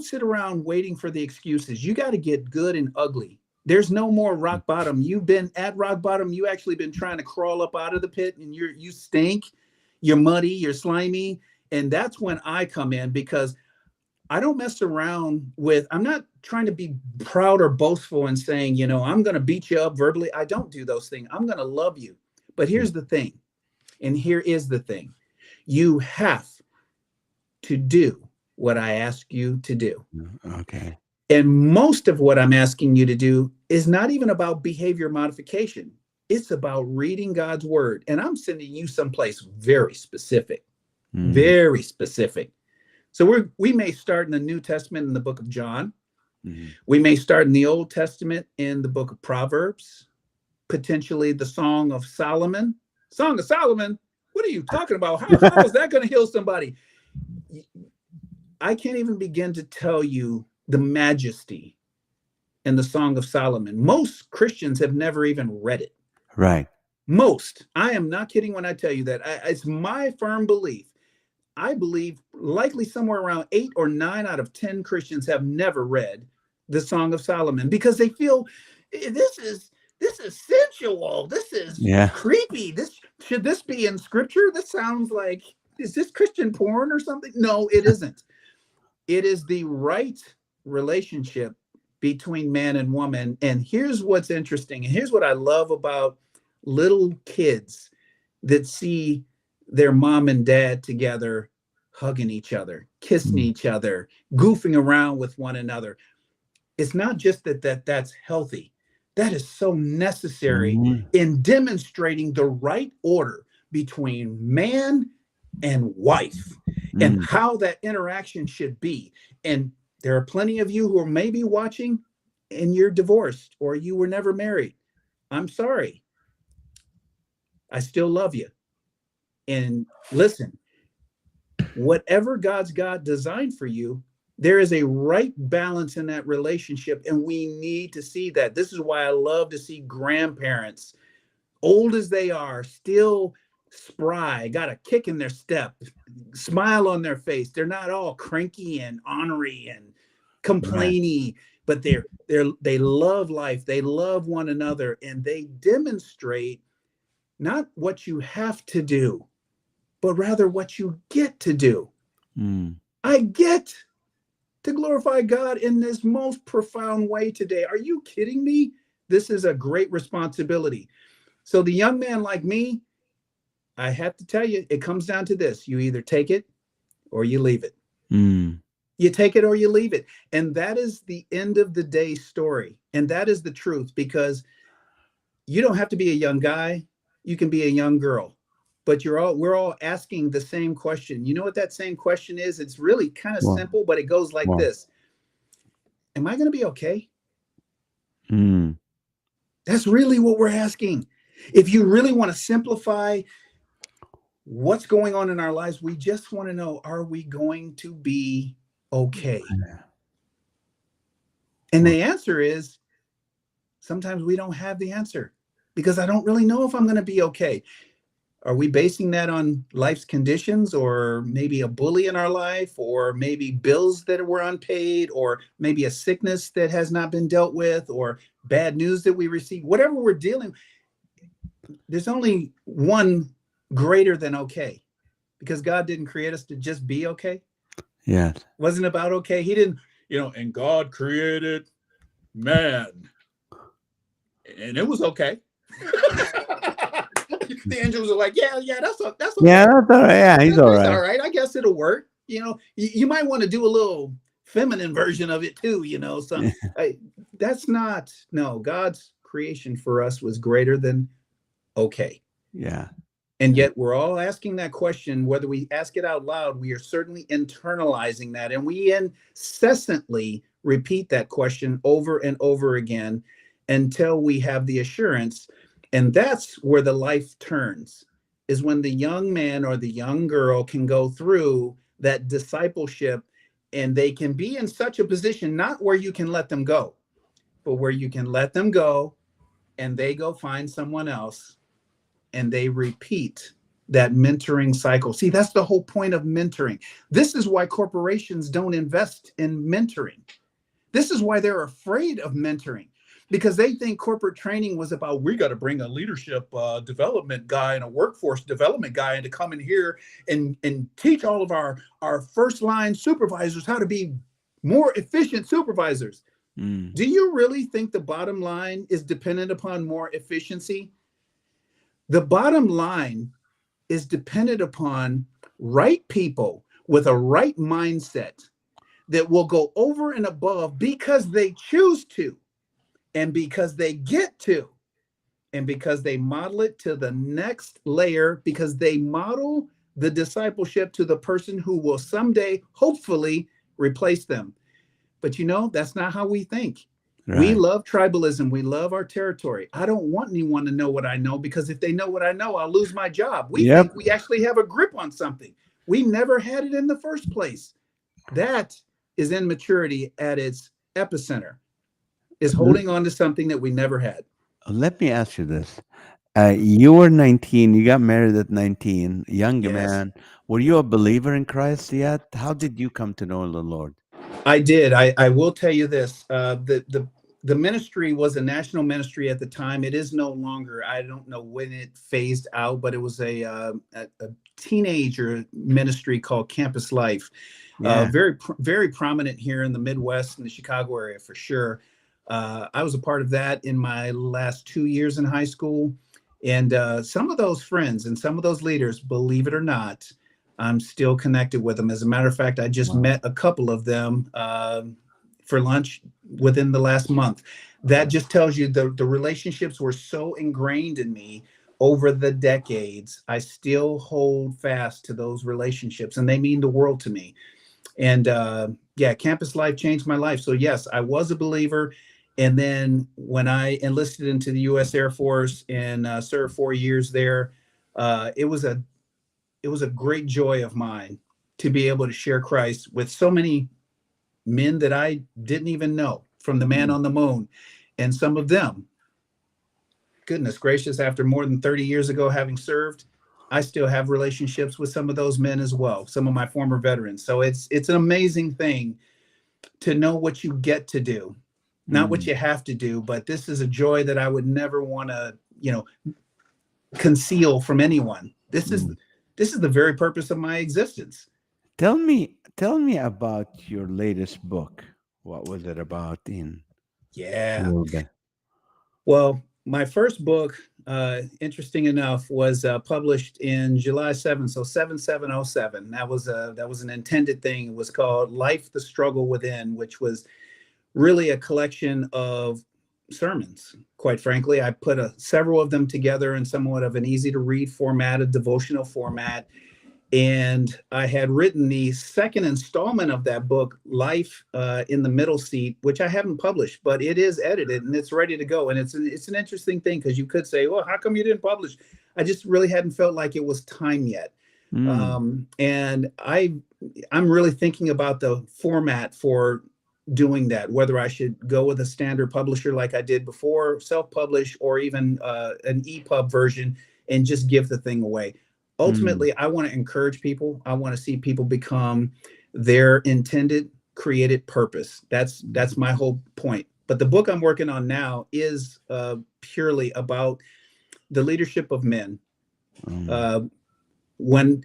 [SPEAKER 3] sit around waiting for the excuses. You got to get good and ugly. There's no more rock bottom. You've been at rock bottom. You actually been trying to crawl up out of the pit, and you stink, you're muddy, you're slimy. And that's when I come in, because I don't mess around with, I'm not trying to be proud or boastful and saying, I'm going to beat you up verbally. I don't do those things. I'm going to love you. But here's the thing. And here is the thing. You have to do what I ask you to do.
[SPEAKER 2] Okay.
[SPEAKER 3] And most of what I'm asking you to do is not even about behavior modification. It's about reading God's word. And I'm sending you someplace very specific, very specific. So we may start in the New Testament in the book of John. We may start in the Old Testament in the book of Proverbs, potentially the Song of Solomon. Song of Solomon? What are you talking about? How is that going to heal somebody? I can't even begin to tell you the majesty in the Song of Solomon. Most Christians have never even read it.
[SPEAKER 2] Right.
[SPEAKER 3] Most. I am not kidding when I tell you that. It's my firm belief. I believe likely somewhere around 8 or 9 out of 10 Christians have never read the Song of Solomon, because they feel this is sensual. This is creepy. Should this be in scripture? This sounds like, is this Christian porn or something? No, it isn't. It is the right relationship between man and woman. And here's what's interesting. And here's what I love about little kids that see their mom and dad together, hugging each other, kissing each other, goofing around with one another. It's not just that's healthy. That is so necessary
[SPEAKER 2] Mhm.
[SPEAKER 3] in demonstrating the right order between man and wife and
[SPEAKER 2] Mm.
[SPEAKER 3] how that interaction should be. And there are plenty of you who are maybe watching and you're divorced or you were never married. I'm sorry. I still love you. And listen, whatever God's God designed for you, there is a right balance in that relationship. And we need to see that. This is why I love to see grandparents, old as they are, still spry, got a kick in their step, smile on their face. They're not all cranky and ornery and
[SPEAKER 2] Right.
[SPEAKER 3] complainy, but they love life. They love one another, and they demonstrate not what you have to do, but rather what you get to do.
[SPEAKER 2] Mm.
[SPEAKER 3] I get to glorify God in this most profound way today. Are you kidding me? This is a great responsibility. So, the young man like me, I have to tell you, it comes down to this: you either take it or you leave it.
[SPEAKER 2] Mm.
[SPEAKER 3] You take it or you leave it. And that is the end of the day story. And that is the truth, because you don't have to be a young guy, you can be a young girl. But we're all asking the same question. You know what that same question is? It's really kind of
[SPEAKER 2] Wow.
[SPEAKER 3] simple, but it goes like
[SPEAKER 2] Wow.
[SPEAKER 3] this: am I going to be okay?
[SPEAKER 2] Mm.
[SPEAKER 3] That's really what we're asking. If you really want to simplify what's going on in our lives, we just want to know, are we going to be okay? And
[SPEAKER 2] Wow.
[SPEAKER 3] the answer is sometimes we don't have the answer, because I don't really know if I'm going to be okay. Are we basing that on life's conditions, or maybe a bully in our life, or maybe bills that were unpaid, or maybe a sickness that has not been dealt with, or bad news that we receive? Whatever we're dealing, there's only one greater than okay, because God didn't create us to just be okay.
[SPEAKER 2] Yes.
[SPEAKER 3] Wasn't about okay. He didn't, and God created man and it was okay. The angels are like, yeah, that's
[SPEAKER 2] Yeah,
[SPEAKER 3] okay.
[SPEAKER 2] that's all right. Yeah, he's all
[SPEAKER 3] That's
[SPEAKER 2] right.
[SPEAKER 3] all right. I guess it'll work. You might want to do a little feminine version of it too. So that's not, no, God's creation for us was greater than okay.
[SPEAKER 2] Yeah.
[SPEAKER 3] And yet we're all asking that question, whether we ask it out loud, we are certainly internalizing that. And we incessantly repeat that question over and over again until we have the assurance. And that's where the life turns, is when the young man or the young girl can go through that discipleship, and they can be in such a position, not where you can let them go, but where you can let them go and they go find someone else and they repeat that mentoring cycle. See, that's the whole point of mentoring. This is why corporations don't invest in mentoring. This is why they're afraid of mentoring, because they think corporate training was about, we got to bring a leadership development guy and a workforce development guy in to come in here and teach all of our first line supervisors how to be more efficient supervisors.
[SPEAKER 2] Mm.
[SPEAKER 3] Do you really think the bottom line is dependent upon more efficiency? The bottom line is dependent upon right people with a right mindset that will go over and above because they choose to, and because they get to, and because they model it to the next layer, because they model the discipleship to the person who will someday hopefully replace them. But that's not how we think. We
[SPEAKER 2] Right.
[SPEAKER 3] love tribalism. We love our territory. I don't want anyone to know what I know, because if they know what I know, I'll lose my job. We
[SPEAKER 2] Yep.
[SPEAKER 3] think we actually have a grip on something. We never had it in the first place. That is immaturity at its epicenter, is
[SPEAKER 2] L-
[SPEAKER 3] holding on to something that we never had.
[SPEAKER 2] Let me ask you this. You were 19. You got married at 19, young
[SPEAKER 3] Yes,
[SPEAKER 2] man. Were you a believer in Christ yet? How did you come to know the Lord?
[SPEAKER 3] I did. I will tell you this. The ministry was a national ministry at the time. It is no longer. I don't know when it phased out, but it was a teenager ministry called Campus Life.
[SPEAKER 2] Yeah.
[SPEAKER 3] Very prominent here in the Midwest and the Chicago area for sure. I was a part of that in my last 2 years in high school, and some of those friends and some of those leaders, believe it or not, I'm still connected with them. As a matter of fact, I just
[SPEAKER 2] Wow.
[SPEAKER 3] met a couple of them for lunch within the last month. That just tells you the relationships were so ingrained in me over the decades. I still hold fast to those relationships, and they mean the world to me. And yeah, campus life changed my life. So yes, I was a believer. And then when I enlisted into the U.S. Air Force and served 4 years there, it was a great joy of mine to be able to share Christ with so many men that I didn't even know, from the man on the moon. And some of them, goodness gracious, after more than 30 years ago, having served, I still have relationships with some of those men as well, some of my former veterans. So it's an amazing thing to know what you get to do, not what you have to do. But this is a joy that I would never want to, conceal from anyone. This is the very purpose of my existence.
[SPEAKER 2] Tell me about your latest book. What was it about in a
[SPEAKER 3] Yeah.
[SPEAKER 2] little bit?
[SPEAKER 3] Well, my first book, interesting enough, was published in July 7th, so 7707. That was an intended thing. It was called Life, the Struggle Within, which was really a collection of sermons. Quite frankly, I put several of them together in somewhat of an easy to read format, a devotional format. And I had written the second installment of that book, Life in the Middle Seat, which I haven't published, but it is edited and it's ready to go. And it's an interesting thing, because you could say, well, how come you didn't publish? I just really hadn't felt like it was time yet. And I'm really thinking about the format for doing that, whether I should go with a standard publisher like I did before, self-publish, or even an EPUB version and just give the thing away. Ultimately, I want to encourage people. I want to see people become their intended, created purpose. That's my whole point. But the book I'm working on now is purely about the leadership of men. When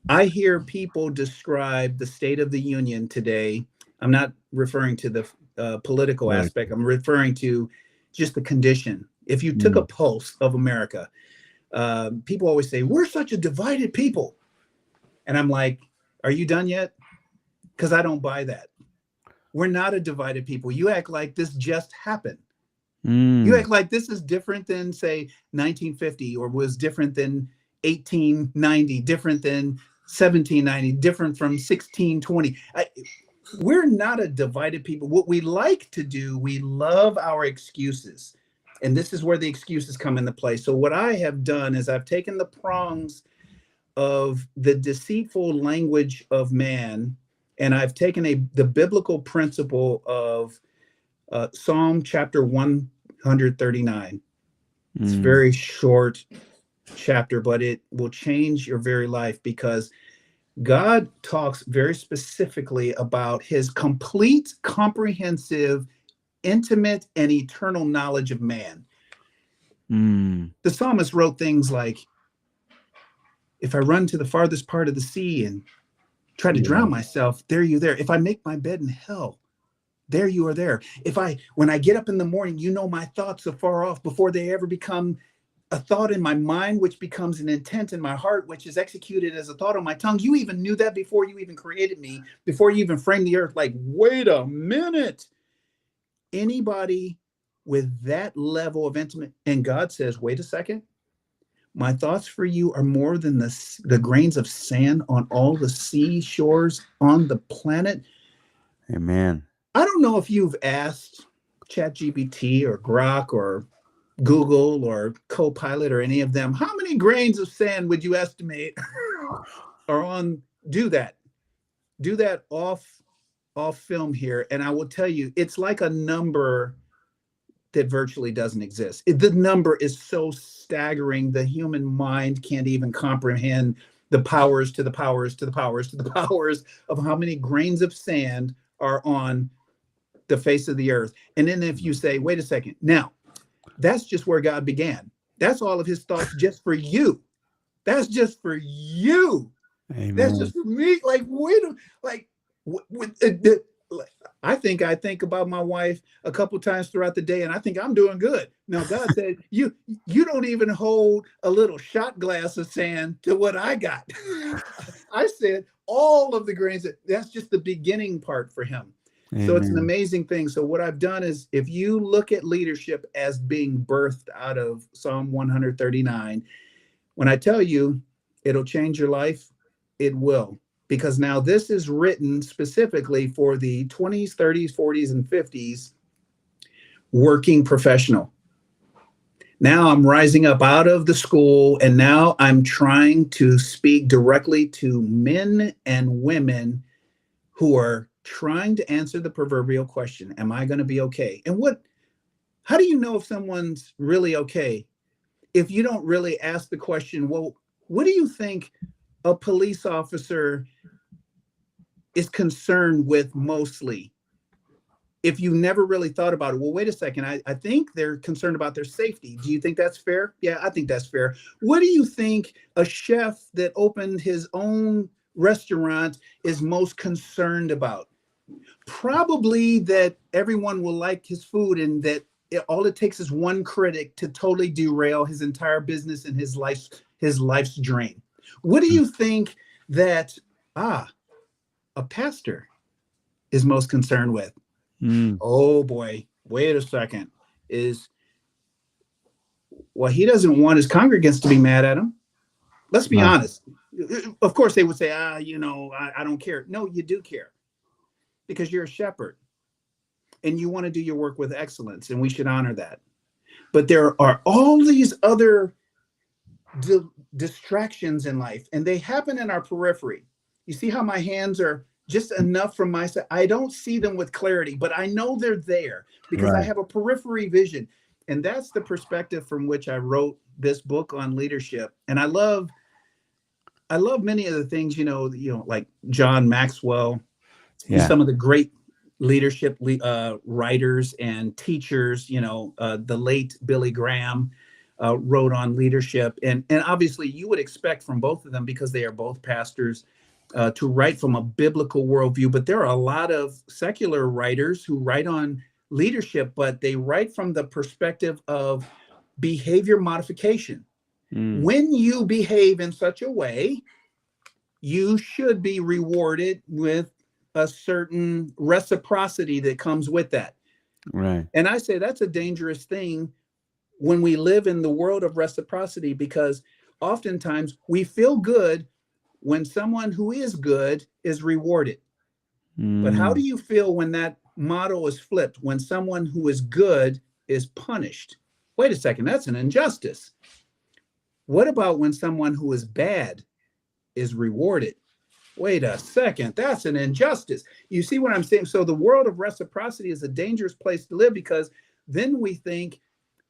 [SPEAKER 3] I hear people describe the state of the union today, I'm not referring to the political aspect. I'm referring to just the condition. If you took a pulse of America, people always say, we're such a divided people. And I'm like, are you done yet? Because I don't buy that. We're not a divided people. You act like this just happened. You act like this is different than, say, 1950, or was different than 1890, different than 1790, different from 1620. We're not a divided people. What we like to do, we love our excuses. And this is where the excuses come into play. So what I have done is I've taken the prongs of the deceitful language of man, and I've taken the biblical principle of Psalm chapter 139. It's a very short chapter, but it will change your very life, because God talks very specifically about his complete, comprehensive, intimate, and eternal knowledge of man. The psalmist wrote things like, if I run to the farthest part of the sea and try to drown myself, there you there. If I make my bed in hell, there you are there. When I get up in the morning, my thoughts are far off before they ever become a thought in my mind, which becomes an intent in my heart, which is executed as a thought on my tongue. You even knew that before you even created me, before you even framed the earth. Like, wait a minute. Anybody with that level of intimate, and God says, wait a second, my thoughts for you are more than the grains of sand on all the seashores on the planet.
[SPEAKER 2] Amen.
[SPEAKER 3] I don't know if you've asked ChatGPT or Grok or Google or Copilot or any of them, how many grains of sand would you estimate are on? Do that off film here, and I will tell you, it's like a number that virtually doesn't exist. The number is so staggering, the human mind can't even comprehend the powers to the powers to the powers to the powers of how many grains of sand are on the face of the earth. And then if you say, wait a second, now that's just where God began. That's all of his thoughts just for you. That's just for you.
[SPEAKER 2] Amen.
[SPEAKER 3] That's just for me. Like, I think about my wife a couple times throughout the day, and I think I'm doing good. Now, God said, you don't even hold a little shot glass of sand to what I got. I said all of the grains. That's just the beginning part for him. So it's an
[SPEAKER 2] Amen.
[SPEAKER 3] amazing thing. So what I've done is, if you look at leadership as being birthed out of Psalm 139, when I tell you it'll change your life, it will. Because now this is written specifically for the 20s, 30s, 40s, and 50s working professional. Now I'm rising up out of the school, and now I'm trying to speak directly to men and women who are trying to answer the proverbial question, am I going to be okay? And how do you know if someone's really okay if you don't really ask the question, well, what do you think a police officer is concerned with mostly? If you never really thought about it, well, wait a second, I think they're concerned about their safety. Do you think that's fair? Yeah, I think that's fair. What do you think a chef that opened his own restaurant is most concerned about? Probably that everyone will like his food, and that all it takes is one critic to totally derail his entire business and his life's dream. What do you think that a pastor is most concerned with? Oh boy, wait a second. Well, he doesn't want his congregants to be mad at him. Let's be honest. Of course they would say, I don't care. No, you do care, because you're a shepherd and you want to do your work with excellence, and we should honor that. But there are all these other distractions in life, and they happen in our periphery. You see how my hands are just enough from my side? I don't see them with clarity, but I know they're there because I have a periphery vision. And that's the perspective from which I wrote this book on leadership. And I love many of the things, like John Maxwell, some of the great leadership writers and teachers, the late Billy Graham wrote on leadership. And obviously you would expect from both of them, because they are both pastors, to write from a biblical worldview. But there are a lot of secular writers who write on leadership, but they write from the perspective of behavior modification. When you behave in such a way, you should be rewarded with a certain reciprocity that comes with that. Right. And I say that's a dangerous thing when we live in the world of reciprocity, because oftentimes we feel good when someone who is good is rewarded. But how do you feel when that model is flipped, when someone who is good is punished? Wait a second, that's an injustice. What about when someone who is bad is rewarded? Wait a second, that's an injustice. You see what I'm saying? So the world of reciprocity is a dangerous place to live, because then we think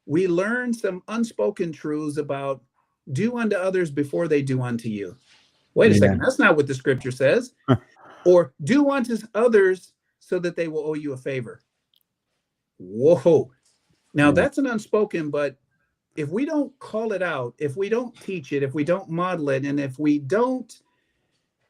[SPEAKER 3] we learn some unspoken truths about do unto others before they do unto you. Wait a second, that's not what the scripture says. Or do unto others so that they will owe you a favor. Whoa. Now that's an unspoken, but if we don't call it out, if we don't teach it, if we don't model it, and if we don't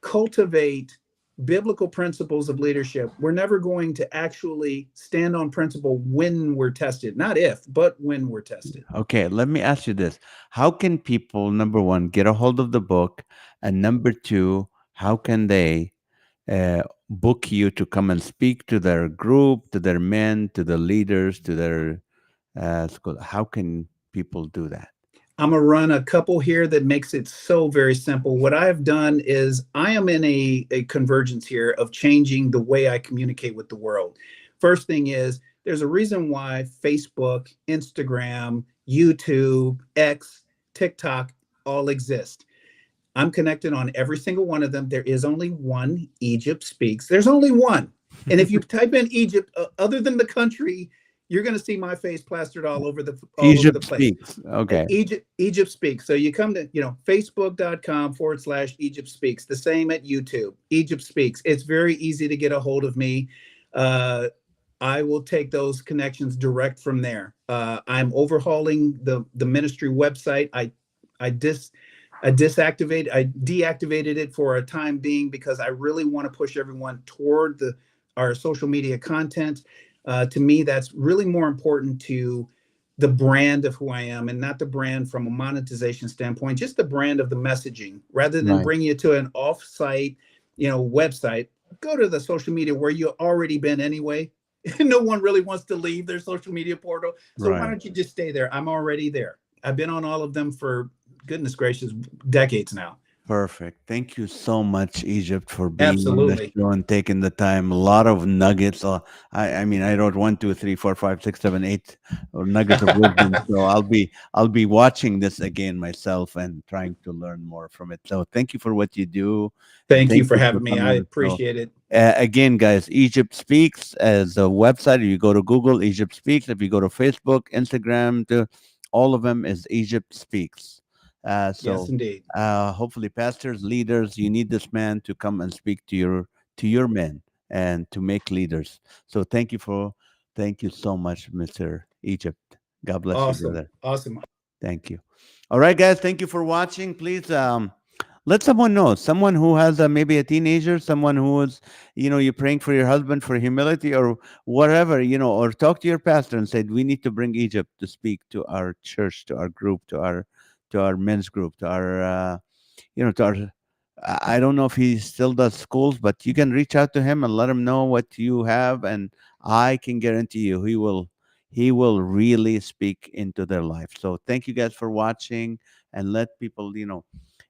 [SPEAKER 3] cultivate biblical principles of leadership, we're never going to actually stand on principle when we're tested. Not if, but when we're tested.
[SPEAKER 2] Okay, let me ask you this. How can people, number one, get a hold of the book? And number two, how can they book you to come and speak to their group, to their men, to the leaders, to their school? How can people do that?
[SPEAKER 3] I'm going to run a couple here that makes it so very simple. What I've done is I am in a convergence here of changing the way I communicate with the world. First thing is, there's a reason why Facebook, Instagram, YouTube, X, TikTok all exist. I'm connected on every single one of them. There is only one Egypt Speaks. There's only one. And if you type in Egypt, other than the country, you're going to see my face plastered all over the place.
[SPEAKER 2] Speaks. Okay.
[SPEAKER 3] Egypt Speaks. So you come to, facebook.com/Egypt Speaks. The same at YouTube. Egypt Speaks. It's very easy to get a hold of me. I will take those connections direct from there. I'm overhauling the ministry website. I deactivated it for a time being, because I really want to push everyone toward our social media content. To me, that's really more important to the brand of who I am, and not the brand from a monetization standpoint, just the brand of the messaging, rather than bring you to an off-site, website. go to the social media where you've already been anyway. No one really wants to leave their social media portal. So why
[SPEAKER 2] Right.
[SPEAKER 3] don't you just stay there? I'm already there. I've been on all of them for goodness gracious decades now.
[SPEAKER 2] Perfect. Thank you so much, Egypt, for being on the
[SPEAKER 3] Absolutely.
[SPEAKER 2] show and taking the time. A lot of nuggets. I mean, I wrote 1, 2, 3, 4, 5, 6, 7, 8 nuggets of wisdom. So I'll be watching this again myself and trying to learn more from it. So thank you for what you do, and
[SPEAKER 3] Thank you
[SPEAKER 2] thank
[SPEAKER 3] for
[SPEAKER 2] you for
[SPEAKER 3] having me.
[SPEAKER 2] coming
[SPEAKER 3] I
[SPEAKER 2] on the show.
[SPEAKER 3] appreciate it.
[SPEAKER 2] Again, guys, Egypt Speaks as a website. If you go to Google, Egypt Speaks. If you go to Facebook, Instagram, all of them is Egypt Speaks.
[SPEAKER 3] Yes,
[SPEAKER 2] So
[SPEAKER 3] indeed.
[SPEAKER 2] hopefully, pastors, leaders, you need this man to come and speak to your men and to make leaders. So thank you so much, Mr. Egypt. God bless you,
[SPEAKER 3] Awesome.
[SPEAKER 2] brother.
[SPEAKER 3] Awesome.
[SPEAKER 2] Thank you. All right, guys. Thank you for watching. Please let someone know. Someone who has maybe a teenager, someone who is, you're praying for your husband for humility or whatever, or talk to your pastor and say, we need to bring Egypt to speak to our church, to our group, to our men's group, to our to our I don't know if he still does schools, but you can reach out to him and let him know what you have, and I can guarantee you he will really speak into their life. So thank you guys for watching, and let people,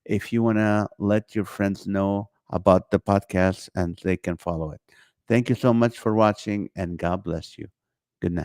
[SPEAKER 2] if you want to let your friends know about the podcast and they can follow it. Thank you so much for watching, and God bless you. Good night.